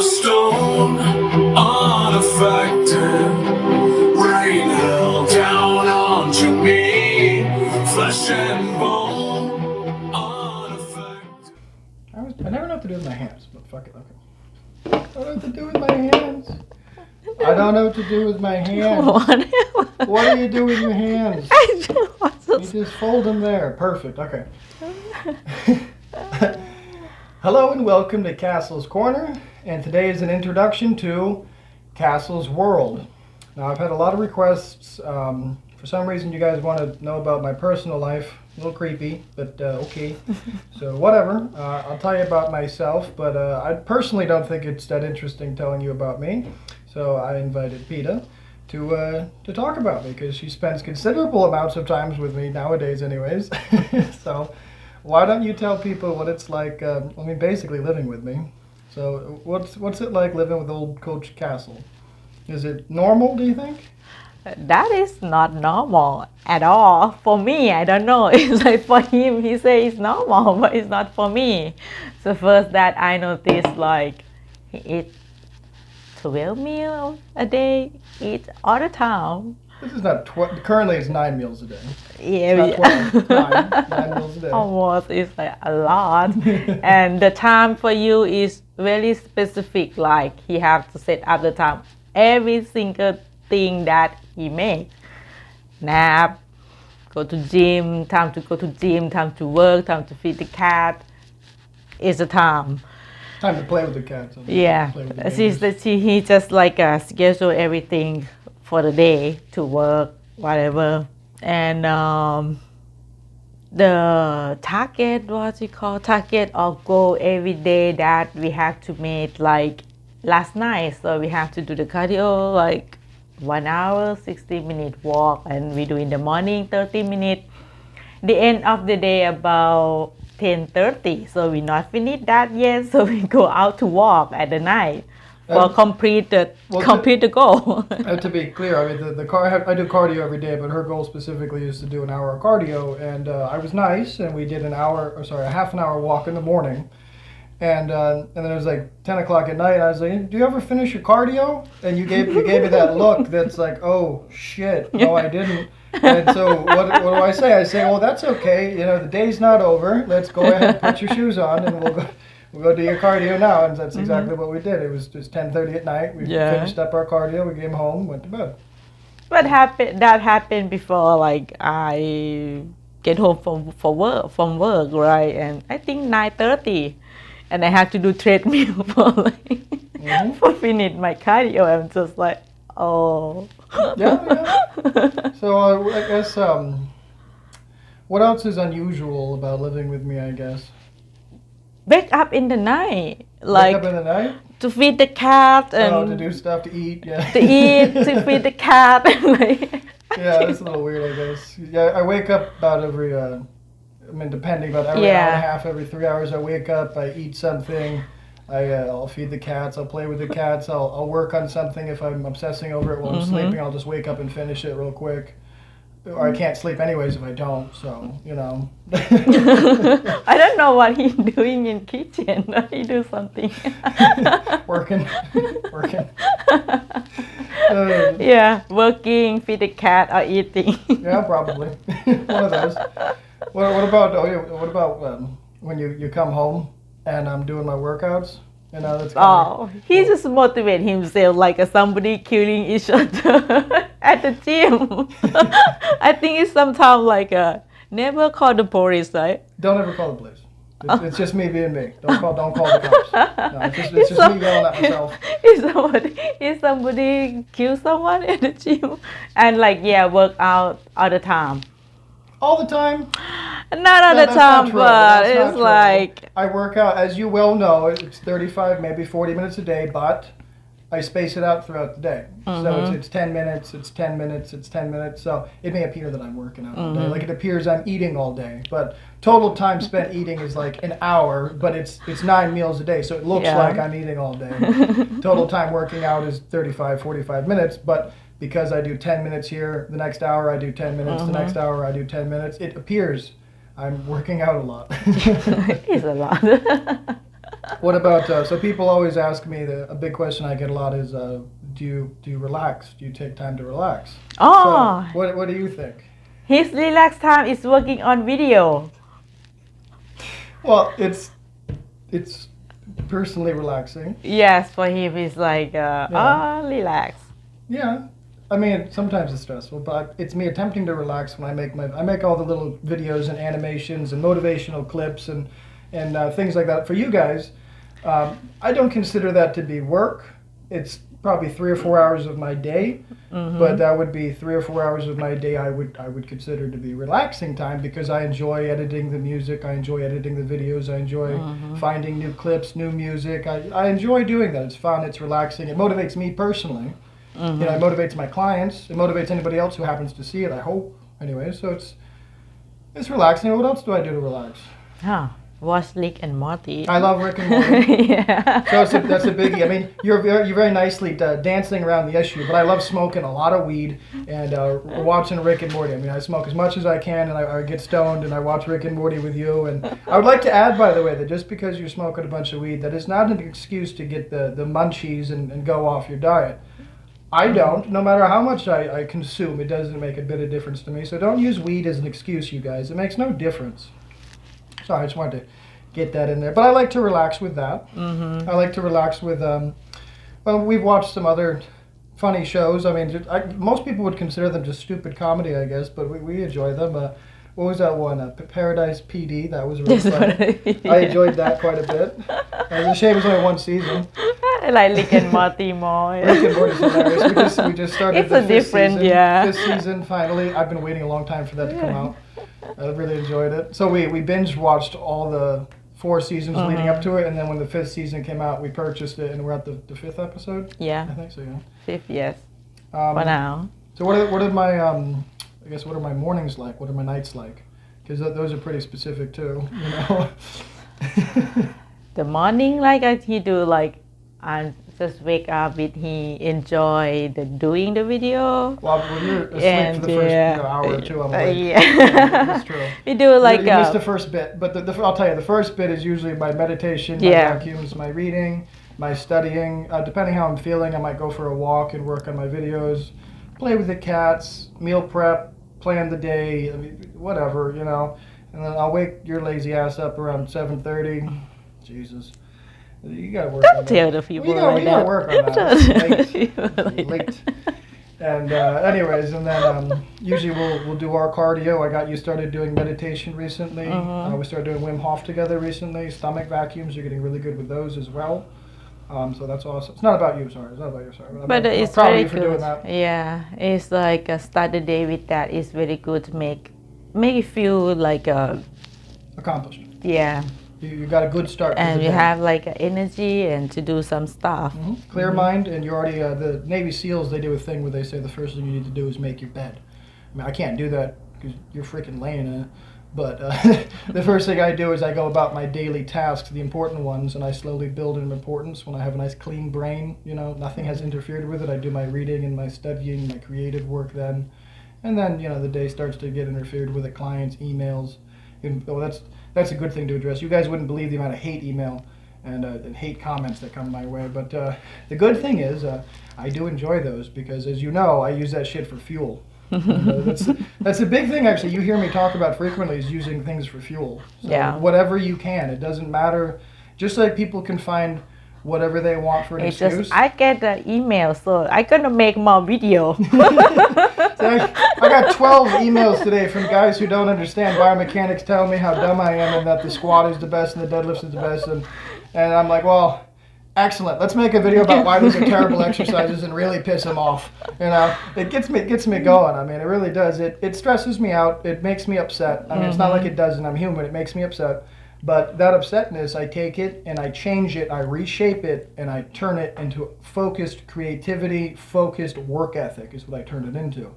a stone, unaffected. Rain held down onto me, flesh and bone, unaffected. I never know what to do with my hands, but fuck it, okay. I don't know what to do with my hands. I don't know what to do with my hands. What do you do with your hands? You just fold them there. Perfect, okay. Hello and welcome to Castle's Corner, and today is an introduction to Castle's World. Now I've had a lot of requests. For some reason you guys want to know about my personal life. A little creepy, but okay. So whatever. I'll tell you about myself, but I personally don't think it's that interesting telling you about me. So I invited Peta to talk about me because she spends considerable amounts of times with me nowadays anyways. So why don't you tell people what it's like, basically living with me. So what's it like living with old Coach Castle? Is it normal, do you think? That is not normal at all. For me, I don't know. It's like for him, he say it's normal, but it's not for me. So first that I noticed, like, he eats 12 meals a day, eat all the time. This is not currently it's 9 meals a day. Yeah, it's not 12, nine meals a day. Almost, it's like a lot. And the time for you is very specific. Like he have to set up the time. Every single thing that he makes. Nap, go to gym, time to go to gym, time to work, time to feed the cat. It's a time. Time to play with the cat. Yeah, he just like schedule everything for the day to work, whatever. And the target, target of goal every day that we have to make, like last night. So we have to do the cardio, like 1 hour, 60-minute walk, and we do in the morning 30 minutes. The end of the day about 10:30. So we not finished that yet. So we go out to walk at the night for complete the goal. To be clear, I mean I do cardio every day, but her goal specifically is to do an hour of cardio. And I was nice, and we did a half an hour walk in the morning. And then it was like 10 o'clock at night. And I was like, "Do you ever finish your cardio?" And you gave me that look that's like, "Oh shit, no, I didn't." And so what do I say? I say, "Well, that's okay. You know, the day's not over. Let's go ahead and put your shoes on, and we'll go do your cardio now." And that's exactly what we did. It was just 10:30 at night. We finished up our cardio. We came home, went to bed. That happened before, like I get home from work, right? And I think 9:30. And I have to do treadmill for for finish my cardio. I'm just like, oh. Yeah. So I guess what else is unusual about living with me? I guess. Wake up in the night, Wake up in the night to feed the cat and to do stuff to eat. Yeah. To eat, to feed the cat. Yeah, that's a little weird, I guess. Yeah, I wake up about every. Depending, about every hour and a half, every 3 hours, I wake up, I eat something, I'll feed the cats, I'll play with the cats, I'll work on something if I'm obsessing over it while I'm sleeping. I'll just wake up and finish it real quick. Or I can't sleep anyways if I don't, so, you know. I don't know what he's doing in kitchen. He do something. Working. Yeah, working, feed the cat, or eating. Yeah, probably. One of those. What about when you come home and I'm doing my workouts? You know, that's he just motivate himself like somebody killing each other at the gym. I think it's sometimes like never call the police, right? Don't ever call the police. It's just me being me. Don't call the cops. No, it's just me yelling at myself. If somebody kill someone at the gym and work out all the time. All the time? Not all the time, but it's like... I work out, as you well know, it's 35, maybe 40 minutes a day, but I space it out throughout the day. So it's 10 minutes, it's 10 minutes, it's 10 minutes. So it may appear that I'm working out all day. Like it appears I'm eating all day. But total time spent eating is like an hour, but it's 9 meals a day. So it looks like I'm eating all day. Total time working out is 35, 45 minutes. But because I do 10 minutes here, the next hour I do 10 minutes, the next hour I do 10 minutes, it appears I'm working out a lot. It's a lot. What about so people always ask me a big question I get a lot is do you relax? Do you take time to relax? Oh, So what do you think? his relax time is working on video. Well, it's personally relaxing. Yes, for him it's like relax. Yeah. I mean, sometimes it's stressful, but it's me attempting to relax when I make all the little videos and animations and motivational clips and things like that for you guys. I don't consider that to be work. It's probably 3 or 4 hours of my day, but that would be 3 or 4 hours of my day I would consider to be relaxing time because I enjoy editing the music, I enjoy editing the videos, I enjoy finding new clips, new music. I enjoy doing that. It's fun, it's relaxing, it motivates me personally. You know, it motivates my clients, it motivates anybody else who happens to see it, I hope. Anyway, so it's relaxing. What else do I do to relax? Huh. Watch Rick and Morty. I love Rick and Morty. Yeah. So that's a biggie. I mean, you're very nicely dancing around the issue, but I love smoking a lot of weed and watching Rick and Morty. I mean, I smoke as much as I can, and I get stoned, and I watch Rick and Morty with you. And I would like to add, by the way, that just because you're smoking a bunch of weed, that is not an excuse to get the munchies and go off your diet. I don't. No matter how much I consume, it doesn't make a bit of difference to me. So don't use weed as an excuse, you guys. It makes no difference. Sorry, I just wanted to get that in there. But I like to relax with that. I like to relax with, well, we've watched some other funny shows. I mean, most people would consider them just stupid comedy, I guess, but we enjoy them. What was that one? Paradise PD. That was really fun. I enjoyed that quite a bit. It was a shame it was only one season. I like Rick and Morty more. Rick and Morty's hilarious. We just started It's the a different, season. yeah. Fifth season, finally. I've been waiting a long time for that to come out. I really enjoyed it. So we binge watched all the 4 seasons leading up to it, and then when the 5th season came out, we purchased it, and we're at the 5th episode. Yeah. I think so. Yeah. 5th, yes. For now. So what are my I guess what are my mornings like? What are my nights like? Because those are pretty specific too. You know. The morning, like he do like, I just wake up with he enjoy doing the video. Well, when you're asleep for the first hour or two, I'm awake. Yeah. That's true. We do like you missed the first bit, but I'll tell you, the first bit is usually my meditation, my vacuums, my reading, my studying. Depending how I'm feeling, I might go for a walk and work on my videos, play with the cats, meal prep, plan the day, I mean, whatever, you know. And then I'll wake your lazy ass up around 7:30. Jesus. You gotta work on that. Tell the people you gotta work on that. It's late. And anyways, and then usually we'll do our cardio. I got you started doing meditation recently. We started doing Wim Hof together recently. Stomach vacuums, you're getting really good with those as well. So that's awesome. It's not about you, sorry. It's not about you, sorry. But it's proud of very you for good. doing that. Yeah, it's like start the day with that. It's very good to make you feel like Accomplished. yeah. You got a good start. And you have like energy and to do some stuff. Clear mind, and you're already the Navy SEALs. They do a thing where they say the first thing you need to do is make your bed. I mean, I can't do that because you're freaking laying in it. But the first thing I do is I go about my daily tasks, the important ones, and I slowly build in importance. When I have a nice clean brain, you know, nothing has interfered with it. I do my reading and my studying, my creative work then, and then you know the day starts to get interfered with. Clients, emails, and that's a good thing to address. You guys wouldn't believe the amount of hate email and hate comments that come my way. But the good thing is I do enjoy those because, as you know, I use that shit for fuel. That's a big thing, actually. You hear me talk about frequently is using things for fuel. So whatever you can. It doesn't matter. Just like people can find whatever they want for an excuse. Just, I get the email, so I'm gonna make more video. I got 12 emails today from guys who don't understand biomechanics telling me how dumb I am and that the squat is the best and the deadlift is the best. And I'm like, well, excellent. Let's make a video about why those are terrible exercises and really piss them off. You know, it gets me going. I mean, it really does. It stresses me out. It makes me upset. I mean, it's not like it doesn't. I'm human. It makes me upset. But that upsetness, I take it and I change it, I reshape it, and I turn it into focused creativity, focused work ethic is what I turn it into.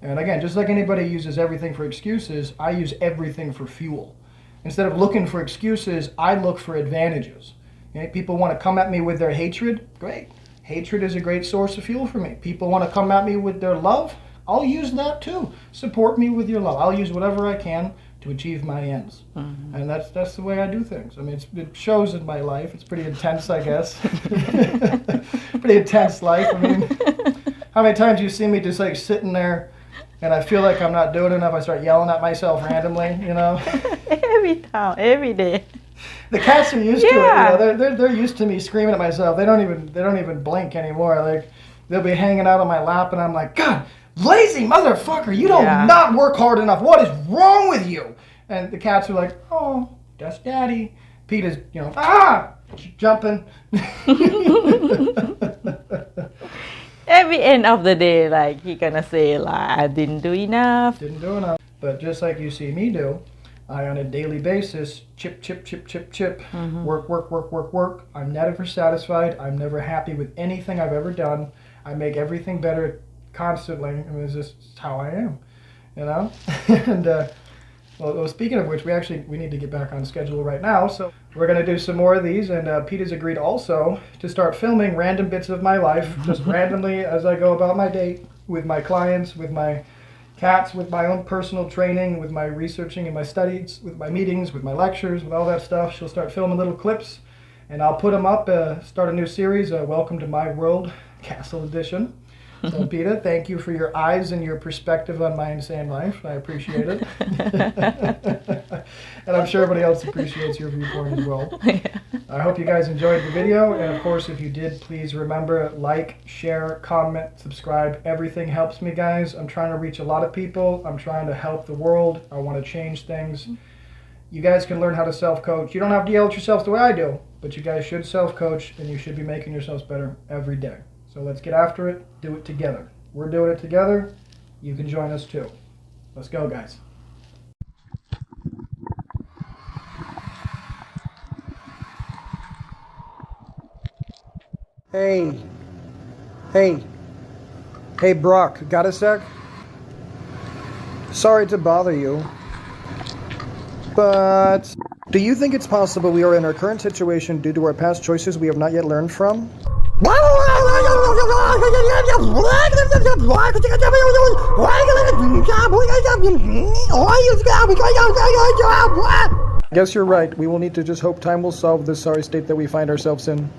And again, just like anybody uses everything for excuses, I use everything for fuel. Instead of looking for excuses, I look for advantages. Okay? People want to come at me with their hatred, great. Hatred is a great source of fuel for me. People want to come at me with their love, I'll use that too. Support me with your love. I'll use whatever I can to achieve my ends. And that's the way I do things. I mean, it shows in my life. It's pretty intense, I guess. Pretty intense life. I mean, how many times you see me just like sitting there and I feel like I'm not doing enough, I start yelling at myself randomly, you know? Every time, every day. The cats are used to it. You know? They're used to me screaming at myself. They don't even blink anymore. Like, they'll be hanging out on my lap and I'm like, God, lazy motherfucker, you don't not work hard enough. What is wrong with you? And the cats are like, oh, that's daddy. Pete is, you know, jumping. Every end of the day, like, he gonna say, like, I didn't do enough. Didn't do enough. But just like you see me do, I, on a daily basis, chip, chip, chip, chip, chip, work, work, work, work, work. I'm never satisfied. I'm never happy with anything I've ever done. I make everything better constantly. I mean, it's just how I am, you know? And, well, speaking of which, we need to get back on schedule right now. So we're going to do some more of these. And Pete has agreed also to start filming random bits of my life, just randomly as I go about my day with my clients, with my cats, with my own personal training, with my researching and my studies, with my meetings, with my lectures, with all that stuff. She'll start filming little clips and I'll put them up, start a new series, Welcome to My World, Castle Edition. So, Peter, thank you for your eyes and your perspective on my insane life. I appreciate it. And I'm sure everybody else appreciates your viewpoint as well. I hope you guys enjoyed the video. And, of course, if you did, please remember, like, share, comment, subscribe. Everything helps me, guys. I'm trying to reach a lot of people. I'm trying to help the world. I want to change things. You guys can learn how to self-coach. You don't have to yell at yourselves the way I do, but you guys should self-coach, and you should be making yourselves better every day. So let's get after it, do it together. We're doing it together. You can join us too. Let's go, guys. Hey, Brock, got a sec? Sorry to bother you, but do you think it's possible we are in our current situation due to our past choices we have not yet learned from? I guess you're right. We will need to just hope time will solve this sorry state that we find ourselves in.